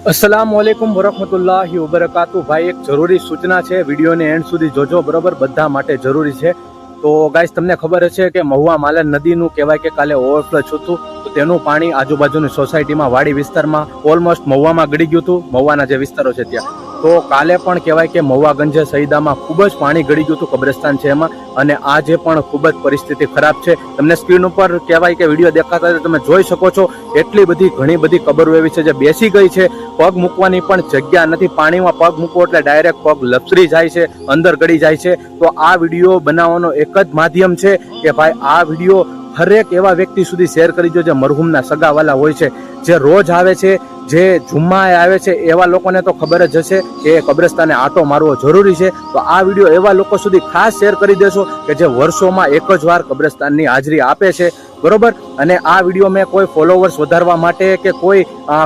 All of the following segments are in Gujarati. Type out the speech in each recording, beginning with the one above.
अस्सलामुअलैकुम वरहमतुल्लाहि वबरकातुहू। भाई एक જરૂરી સૂચના છે, વિડીયોને એન્ડ સુધી જોજો, બરોબર? બધા માટે જરૂરી છે। તો ગાઈસ, તમને ખબર હશે કે મહુવા માલણ નદીનું કહેવાય કે કાલે ઓવરફ્લો થયું હતું, તો તેનું પાણી આજુબાજુની સોસાયટીમાં વાડી વિસ્તારમાં ઓલમોસ્ટ મહુવામાં ગળી ગયું હતું, મહુવાના જે વિસ્તારો છે ત્યાં। તો કાલે પણ કહેવાય કે મહુવા ગંજ સઈદામાં ખૂબ જ પાણી ગળી ગયું હતું, કબ્રસ્તાન છે એમાં, અને આજે પણ ખૂબ જ પરિસ્થિતિ ખરાબ છે। તમને સ્ક્રીન ઉપર કહેવાય કે વિડીયો દેખાતા તમે જોઈ શકો છો, એટલી બધી ઘણી બધી કબરો એવી છે જે બેસી ગઈ છે, પગ મૂકવાની પણ જગ્યા નથી। પાણીમાં પગ મૂકો એટલે ડાયરેક્ટ પગ લપસરી જાય છે, અંદર ગળી જાય છે। તો આ વિડીયો બનાવવાનો એક જ માધ્યમ છે કે ભાઈ આ વિડીયો હરેક એવા વ્યક્તિ સુધી શેર કરી દો જે મરહુમના સગાવાલા હોય છે, જે રોજ આવે છે, જે જુમ્માએ આવે છે, એવા લોકોને તો ખબર જ હશે કે કબ્રસ્તાને આંટો મારવો જરૂરી છે। તો આ વિડીયો એવા લોકો સુધી ખાસ શેર કરી દેશો કે જે વર્ષોમાં એક જ વાર કબ્રસ્તાનની હાજરી આપે છે, બરોબર? અને આ વિડીયો મેં કોઈ ફોલોવર્સ વધારવા માટે કે કોઈ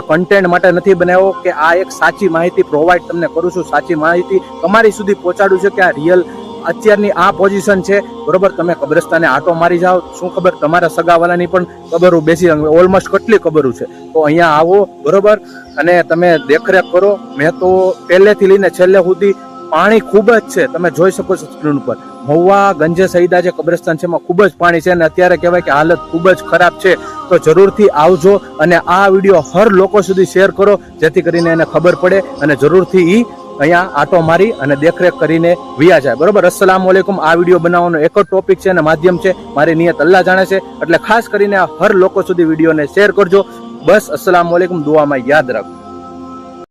કન્ટેન્ટ માટે નથી બનાવ્યો, કે આ એક સાચી માહિતી પ્રોવાઈડ તમને કરું છું, સાચી માહિતી તમારી સુધી પહોંચાડું છું કે આ રિયલ અત્યારની આ પોઝિશન છે, બરોબર? તમે કબ્રસ્તાને આંટો મારી જાઓ, શું ખબર તમારા સગાવાલાની પણ કબરો બેસી ઓલમોસ્ટ કેટલી કબરો છે, તો અહીંયા આવો, બરોબર? અને તમે દેખરેખ કરો। મેં તો પહેલેથી લઈને છેલ્લે સુધી પાણી ખૂબ જ છે, તમે જોઈ શકો છો સ્ક્રીન ઉપર। મહુવા ગંજે સઈદા જે કબ્રસ્તાન છે એમાં ખૂબ જ પાણી છે, અને અત્યારે કહેવાય કે હાલત ખૂબ જ ખરાબ છે। તો જરૂરથી આવજો અને આ વિડીયો હર લોકો સુધી શેર કરો, જેથી કરીને એને ખબર પડે અને જરૂરથી એ અહીંયા આટો મારી અને દેખરેખ કરીને વિયા જાય, બરોબર? અસ્સલામુઅલૈકુમ। આ વિડીયો બનાવવાનો એક જ ટોપિક છે અને માધ્યમ છે, મારી નિયત અલ્લાહ જાણે છે, એટલે ખાસ કરીને હર લોકો સુધી વિડીયોને શેર કરજો। બસ, અસ્સલામુઅલૈકુમ, દુઆમાં યાદ રાખો।